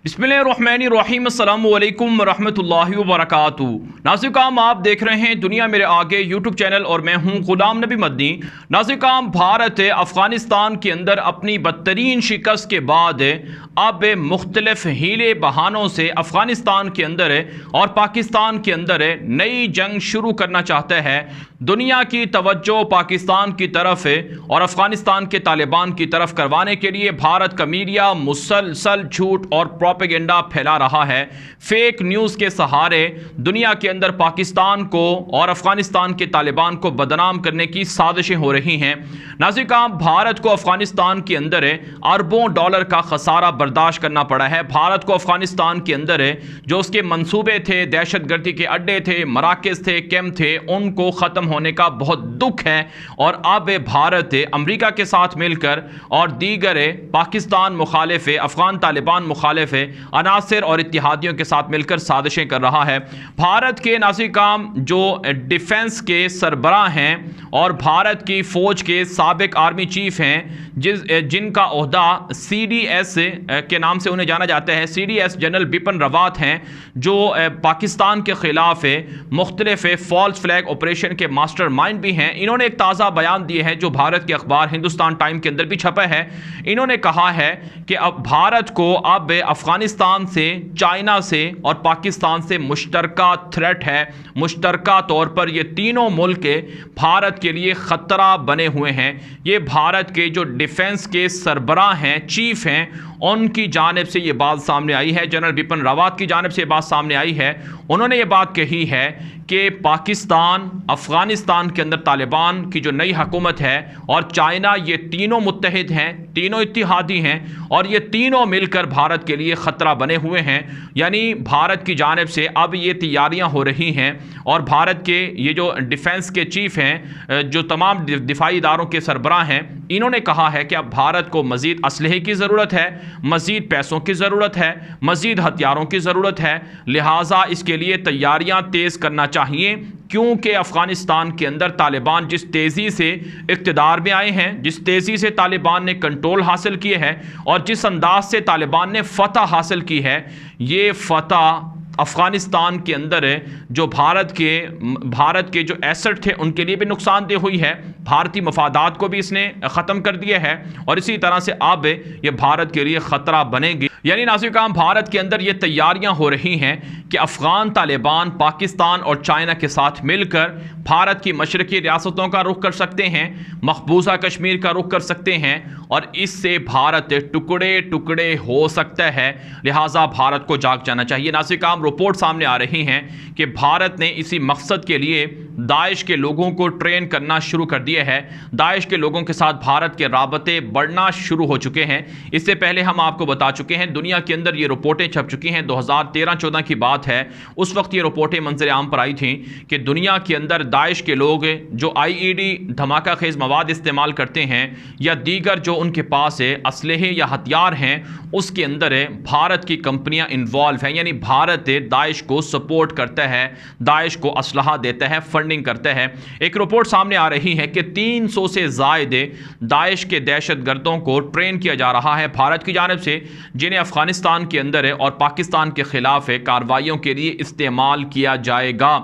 बिस्मिल्लाहिर्रहमानिर्रहीम अस्सलामु अलैकुम वरहमतुल्लाहि वबरकातुहू। नाज़रीन, आप देख रहे हैं दुनिया मेरे आगे यूट्यूब चैनल और मैं हूं गुलाम नबी मदनी। नाज़रीन, भारत अफ़गानिस्तान के अंदर अपनी बदतरीन शिकस्त के बाद अब मुख्तलिफ हीले बहानों से अफ़गानिस्तान के अंदर और पाकिस्तान के अंदर नई जंग शुरू करना चाहता है। दुनिया की तवज्जो पाकिस्तान की तरफ और अफ़गानिस्तान के तालिबान की तरफ करवाने के लिए भारत का मीडिया मुसलसल झूठ और प्रोपेगेंडा फैला रहा है। फेक न्यूज़ के सहारे दुनिया के अंदर पाकिस्तान को और अफ़गानिस्तान के तालिबान को बदनाम करने की साजिशें हो रही हैं। नाज़रीन, भारत को अफ़गानिस्तान के अंदर अरबों डॉलर का खसारा बर्दाश्त करना पड़ा है। भारत को अफ़गानिस्तान के अंदर जो उसके मंसूबे थे, दहशतगर्दी के अड्डे थे, मराकज़ थे, कैंप थे, उनको ख़त्म होने का बहुत दुख है। और अब भारत अमेरिका के साथ मिलकर और दीगर पाकिस्तान मुखालिफ, अफ़गान तालिबान मुखालिफ अनासिर और इत्तिहादियों के साथ मिलकर साजिशें कर रहा है। भारत के नाज़रीन जो डिफेंस के सरबराह हैं और भारत की फ़ौज के साबिक आर्मी चीफ हैं, जिनका ओहदा CDS के नाम से उन्हें जाना जाता है, CDS जनरल बिपिन रावत हैं, जो पाकिस्तान के ख़िलाफ़ मुख्तलिफ फॉल्स फ्लैग ऑपरेशन के मास्टर माइंड भी हैं। इन्होंने एक ताज़ा बयान दिए हैं जो भारत के अखबार हिंदुस्तान टाइम के अंदर भी छपा है। इन्होंने कहा है कि अब भारत को अब अफ़गानिस्तान से, चाइना से और पाकिस्तान से मुश्तरका थ्रेट है। मुश्तरका तौर पर ये तीनों मुल्क भारत के लिए ख़तरा बने हुए हैं। ये भारत के जो डिफेंस के सरबराह हैं, चीफ हैं, उनकी जानिब से ये बात सामने आई है। जनरल बिपिन रावत की जानिब से ये बात सामने आई है। उन्होंने ये बात कही है कि पाकिस्तान, अफ़गानिस्तान के अंदर तालिबान की जो नई हुकूमत है और चाइना, ये तीनों मुत्तहिद हैं, तीनों इत्तिहादी हैं और ये तीनों मिलकर भारत के लिए ख़तरा बने हुए हैं। यानी भारत की जानिब से अब ये तैयारियां हो रही हैं और भारत के ये जो डिफेंस के चीफ हैं, जो तमाम दिफाई इदारों के सरबराह हैं, इन्होंने कहा है कि अब भारत को मज़ीद असलहे की ज़रूरत है, मज़ीद पैसों की ज़रूरत है, मज़ीद हथियारों की ज़रूरत है। लिहाजा इसके लिए तैयारियां तेज़ करना चाहिए, क्योंकि अफ़गानिस्तान के अंदर तालिबान जिस तेज़ी से इक़्तिदार में आए हैं, जिस तेज़ी से तालिबान ने कंट्रोल हासिल किए हैं और जिस अंदाज से तालिबान ने फ़तह हासिल की है, ये फ़तह अफ़गानिस्तान के अंदर जो भारत के जो एसेट थे उनके लिए भी नुकसानदेह हुई है। भारतीय मफादात को भी इसने ख़त्म कर दिया है और इसी तरह से अब ये भारत के लिए ख़तरा बनेगी। यानी नाज़रीन, भारत के अंदर ये तैयारियां हो रही हैं कि अफ़गान तालिबान पाकिस्तान और चाइना के साथ मिलकर भारत की मशरक़ी रियासतों का रुख कर सकते हैं, मकबूजा कश्मीर का रुख कर सकते हैं और इससे भारत टुकड़े टुकड़े हो सकता है। लिहाजा भारत को जाग जाना चाहिए। नाज़रीन, रिपोर्ट सामने आ रही हैं कि भारत ने इसी मकसद के लिए दाइश के लोगों को ट्रेन करना शुरू कर दिया है। दाइश के लोगों के साथ भारत के राबते बढ़ना शुरू हो चुके हैं। इससे पहले हम आपको बता चुके हैं, दुनिया के अंदर ये रिपोर्टें छप चुकी हैं। 2013-14 की बात है, उस वक्त ये रिपोर्टें मंजर आम पर आई थी कि दुनिया के अंदर दाइश के लोग जो IED धमाका खेज मवाद इस्तेमाल करते हैं या दीगर जो उनके पास असलहे या हथियार हैं, उसके अंदर भारत की कंपनियां इन्वॉल्व हैं। यानी भारत दाइश को सपोर्ट करता है, दाइश को असलहा देता है, फंडिंग करता है। एक रिपोर्ट सामने आ रही है कि 300 से ज़ायद दाइश के दहशतगर्दों को ट्रेन किया जा रहा है भारत की जानिब से, जिन्हें अफ़गानिस्तान के अंदर और पाकिस्तान के ख़िलाफ़ कार्रवाइयों के लिए इस्तेमाल किया जाएगा।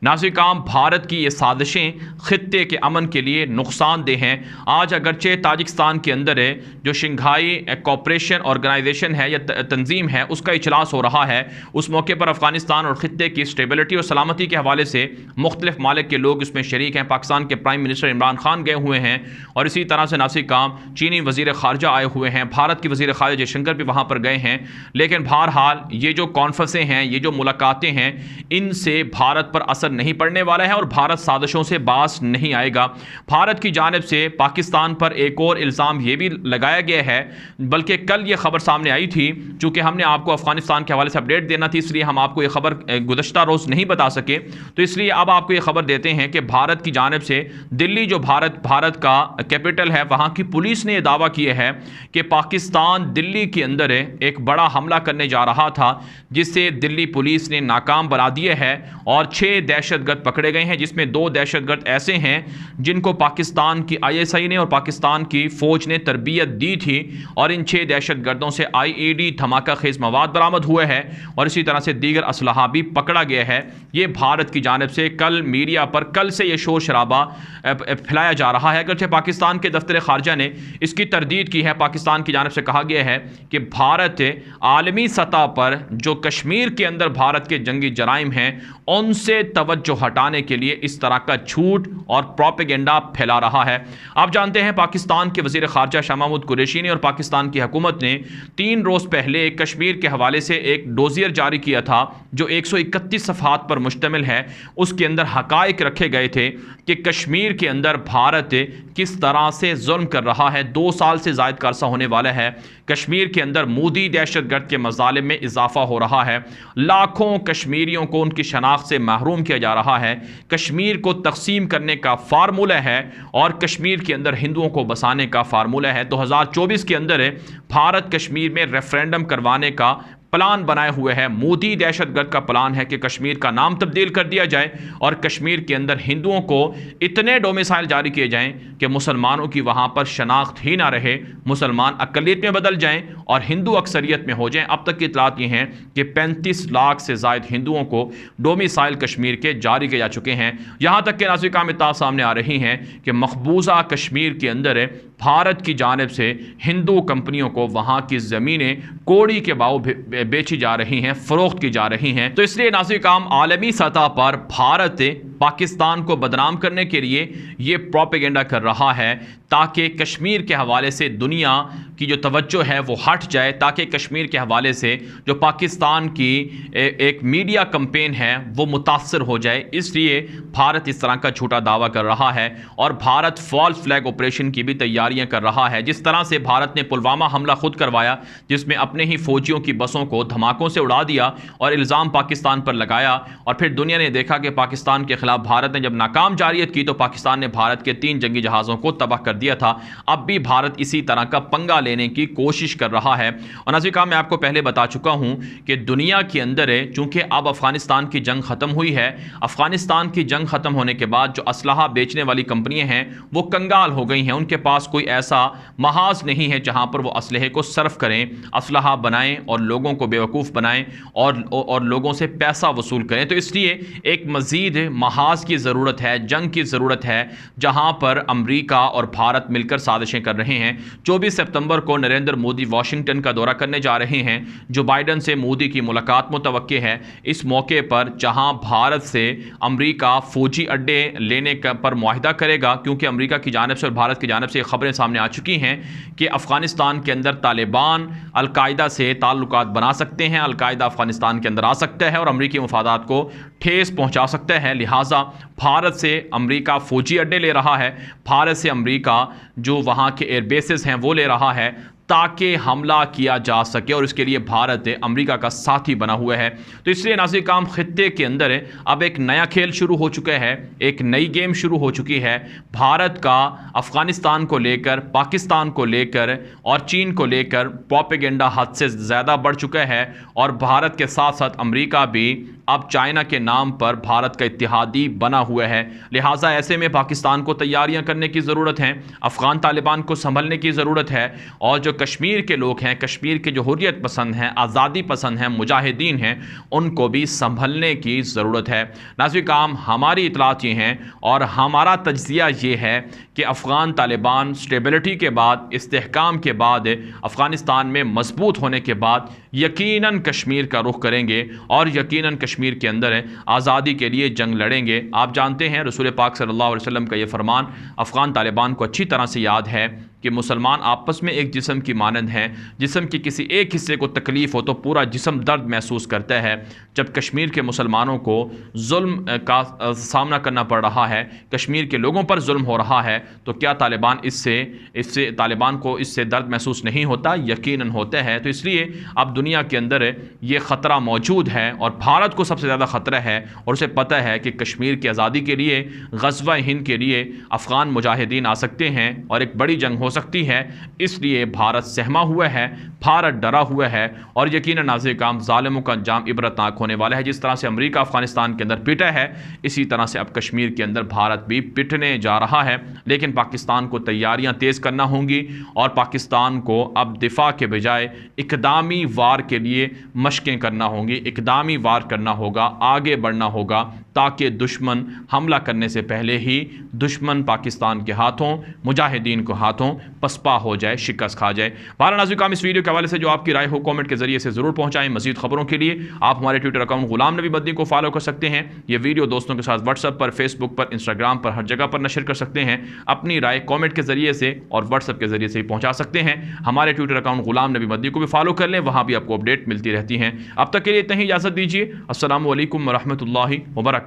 नाज़रीन, भारत की ये साजिशें ख़ित्ते के अमन के लिए नुकसानदेह हैं। आज अगरचे ताजिकिस्तान के अंदर जो शंघाई कोऑपरेशन ऑर्गेनाइजेशन है या तंजीम है, उसका इजलास हो रहा है। उस मौके पर अफ़गानिस्तान और ख़ित्ते की स्टेबिलिटी और सलामती के हवाले से मुख्तलिफ मालिक के लोग इसमें शरीक हैं। पाकिस्तान के प्राइम मिनिस्टर इमरान खान गए हुए हैं और इसी तरह से नाज़रीन चीनी वज़ीर ख़ारजा आए हुए हैं, भारत की वज़ीर ख़ारजा जयशंकर भी वहाँ पर गए हैं। लेकिन बहरहाल ये जो कॉन्फ्रेंसें हैं, ये जो मुलाकातें हैं, इनसे भारत पर असर नहीं पड़ने वाला है और भारत साजिशों से बाज नहीं आएगा। भारत की जानिब से पाकिस्तान पर एक और इल्ज़ाम ये भी लगाया गया है, बल्कि कल ये खबर सामने आई थी, चूँकि हमने आपको अफ़गानिस्तान के हवाले से अपडेट देना थी, इसलिए हम आपको ये खबर गुज़श्ता रोज़ नहीं बता सके, तो इसलिए अब आपको ये खबर देते हैं कि भारत की जानिब से दिल्ली, जो भारत का कैपिटल है, वहाँ की पुलिस ने यह दावा किया है कि पाकिस्तान दिल्ली के अंदर एक बड़ा हमला करने जा रहा था, जिससे दिल्ली पुलिस ने नाकाम बना दिया है और 6 दहशतगर्द पकड़े गए हैं, जिसमें 2 दहशतगर्द ऐसे हैं जिनको पाकिस्तान की ISI ने और पाकिस्तान की फ़ौज ने तरबियत दी थी, और इन 6 दहशतगर्दों से IED धमाका खेज मवाद बरामद हुए हैं और इसी तरह से दीगर असलहा भी पकड़ा गया है। ये भारत की जानिब से कल मीडिया पर कल से ये शोर शराबा फैलाया जा रहा है। अगरचे पाकिस्तान के दफ्तर खारजा ने इसकी तरदीद की है। पाकिस्तान की जानिब से कहा गया है कि भारत आलमी सतह पर जो कश्मीर के अंदर भारत के जंगी जराइम हैं उनसे तवज्जो हटाने के लिए इस तरह का झूठ और प्रोपेगेंडा फैला रहा है। आप जानते हैं पाकिस्तान के वज़ीर ख़ारजा शाह महमूद कुरैशी ने और पाकिस्तान की हुकूमत ने 3 रोज़ पहले कश्मीर के हवाले से एक डोजियर जारी किया था जो 131 सफ़हात पर मुश्तमिल है। उसके अंदर हक़ाइक़ रखे गए थे कि कश्मीर के अंदर भारत किस तरह से जुल्म कर रहा है। 2 साल से ज़ायद का अरसा होने वाला है। कश्मीर के अंदर मोदी दहशतगर्द के मज़ालिम में इजाफा हो रहा है। लाखों कश्मीरियों को उनकी शनाख्त से महरूम किया जा रहा है। कश्मीर को तकसीम करने का फार्मूला है और कश्मीर के अंदर हिंदुओं को बसाने का फार्मूला है। 2024 के अंदर भारत कश्मीर में रेफरेंडम करवाने का प्लान बनाए हुए है। मोदी दहशतगर्द का प्लान है कि कश्मीर का नाम तब्दील कर दिया जाए और कश्मीर के अंदर हिंदुओं को इतने डोमिसाइल जारी किए जाएं कि मुसलमानों की वहां पर शनाख्त ही ना रहे, मुसलमान अकलियत में बदल जाएं और हिंदू अक्सरियत में हो जाएं। अब तक की इतलात ये हैं कि 35 लाख से ज़ायद हिंदुओं को डोमिसाइल कश्मीर के जारी किए जा चुके हैं। यहाँ तक के नाज़िर काम इत्तलात सामने आ रही हैं कि मकबूजा कश्मीर के अंदर भारत की जानिब से हिंदू कंपनियों को वहाँ की ज़मीनें कोड़ी के भाव बेची जा रही हैं, फ़रोख्त की जा रही हैं। तो इसलिए नाज़िर काम आलमी सतह पर भारत पाकिस्तान को बदनाम करने के लिए ये प्रोपेगेंडा कर रहा है ताकि कश्मीर के हवाले से दुनिया की जो तवज्जो है वो हट जाए, ताकि कश्मीर के हवाले से जो पाकिस्तान की एक मीडिया कैंपेन है वो मुतासर हो जाए। इसलिए भारत इस तरह का झूठा दावा कर रहा है और भारत फॉल्स फ्लैग ऑपरेशन की भी तैयारियां कर रहा है। जिस तरह से भारत ने पुलवामा हमला खुद करवाया, जिसमें अपने ही फौजियों की बसों को धमाकों से उड़ा दिया और इल्ज़ाम पाकिस्तान पर लगाया, और फिर दुनिया ने देखा कि पाकिस्तान के खिलाफ भारत ने जब नाकाम जारियत की तो पाकिस्तान ने भारत के 3 जंगी जहाज़ों को तबाह कर दिया था। अब भी भारत इसी तरह का पंगा लेने की कोशिश कर रहा है। और नाज़िर काम मैं आपको पहले बता चुका हूं कि दुनिया के अंदर है, चूंकि अब अफगानिस्तान की जंग खत्म हुई है, अफगानिस्तान की जंग खत्म होने के बाद जो असलहा बेचने वाली कंपनियां हैं वो कंगाल हो गई हैं। उनके पास कोई ऐसा महाज नहीं है जहां पर वो असलहे को सर्फ करें, असलहा बनाएं और लोगों को बेवकूफ़ बनाएं और लोगों से पैसा वसूल करें। तो इसलिए एक मज़ीद महाज की ज़रूरत है, जंग की ज़रूरत है, जहां पर अमरीका और भारत मिलकर साजिशें कर रहे हैं। 24 सितंबर को नरेंद्र मोदी वाशिंगटन का दौरा करने जा रहे हैं। जो बाइडन से मोदी की मुलाकात मुतवक्के है। इस मौके पर जहां भारत से अमरीका फ़ौजी अड्डे लेने पर मुआहिदा करेगा, क्योंकि अमरीका की जानिब से और भारत की जानिब से खबरें सामने आ चुकी हैं कि अफ़गानिस्तान के अंदर तालिबान अल-कायदा से ताल्लुकात बना सकते हैं, अल-कायदा अफ़गानिस्तान के अंदर आ सकता है और अमरीकी मफादात को ठेस पहुँचा सकता है। लिहाजा भारत से अमरीका फ़ौजी अड्डे ले रहा है, भारत से अमरीका जो वहाँ के एयरबेसेस हैं वो ले रहा है ताकि हमला किया जा सके, और इसके लिए भारत अमेरिका का साथी बना हुआ है। तो इसलिए नाज़िर काम खित्ते के अंदर अब एक नया खेल शुरू हो चुका है, एक नई गेम शुरू हो चुकी है। भारत का अफ़गानिस्तान को लेकर, पाकिस्तान को लेकर और चीन को लेकर प्रोपेगेंडा हद से ज़्यादा बढ़ चुका है और भारत के साथ साथ अमेरिका भी अब चाइना के नाम पर भारत का इत्तेहादी बना हुआ है। लिहाजा ऐसे में पाकिस्तान को तैयारियां करने की ज़रूरत है, अफ़गान तालिबान को संभलने की ज़रूरत है, और जो कश्मीर के लोग हैं, कश्मीर के जो हुर्रियत पसंद हैं, आज़ादी पसंद हैं, मुजाहिदीन हैं, उनको भी संभलने की ज़रूरत है। नाज़िर काम हमारी इतलात ये हैं और हमारा तज्ज़िया ये है कि अफ़गान तालिबान स्टेबिलिटी के बाद, इस्तेहकाम के बाद, अफ़गानिस्तान में मजबूत होने के बाद यकीनन कश्मीर का रुख करेंगे और यकीनन कश्मीर के अंदर आज़ादी के लिए जंग लड़ेंगे। आप जानते हैं रसूल पाक सल्लल्लाहु अलैहि वसल्लम का ये फरमान अफ़गान तालिबान को अच्छी तरह से याद है कि मुसलमान आपस में एक जिस्म की मानंद हैं। जिस्म के किसी एक हिस्से को तकलीफ़ हो तो पूरा जिस्म दर्द महसूस करता है। जब कश्मीर के मुसलमानों को जुल्म का सामना करना पड़ रहा है, कश्मीर के लोगों पर जुल्म हो रहा है, तो क्या तालिबान इससे तालिबान को इससे दर्द महसूस नहीं होता? यकीनन होता है। तो इसलिए अब दुनिया के अंदर ये ख़तरा मौजूद है और भारत को सबसे ज़्यादा ख़तरा है और उसे पता है कि कश्मीर की आज़ादी के लिए, ग़ज़वा हिंद के लिए अफ़गान मुजाहिदीन आ सकते हैं और एक बड़ी जंग हो सकती है, इसलिए भारत सहमा हुआ है, भारत डरा हुआ है और यकीनन नाज़िर काम ज़ालिमों का अंजाम इबरतनाक होने वाला है। जिस तरह से अमेरिका अफगानिस्तान के अंदर पिटा है, इसी तरह से अब कश्मीर के अंदर भारत भी पिटने जा रहा है। लेकिन पाकिस्तान को तैयारियां तेज़ करना होंगी और पाकिस्तान को अब दिफा के बजाय इकदामी वार के लिए मशकें करना होंगी, इकदामी वार करना होगा, आगे बढ़ना होगा, ताकि दुश्मन हमला करने से पहले ही दुश्मन पाकिस्तान के हाथों, मुजाहिदीन को हाथों पसपा हो जाए, शिकस्त खा जाए। बारह नाज़िर काम, इस वीडियो के हवाले से जो आपकी राय हो कमेंट के जरिए से ज़रूर पहुंचाएं। मज़ीद खबरों के लिए आप हमारे ट्विटर अकाउंट गुलाम नबी मदनी को फॉलो कर सकते हैं। ये वीडियो दोस्तों के साथ व्हाट्सएप पर, फेसबुक पर, इंस्टाग्राम पर, हर जगह पर नशर कर सकते हैं। अपनी राय कमेंट के जरिए से और व्हाट्सएप के जरिए से ही पहुंचा सकते हैं। हमारे ट्विटर अकाउंट गुलाम नबी मदनी को भी फॉलो कर लें, वहां भी आपको अपडेट मिलती रहती हैं। अब तक के लिए इतना ही, इजाज़त दीजिए। अस्सलामु अलैकुम व रहमतुल्लाहि व बरकातहू।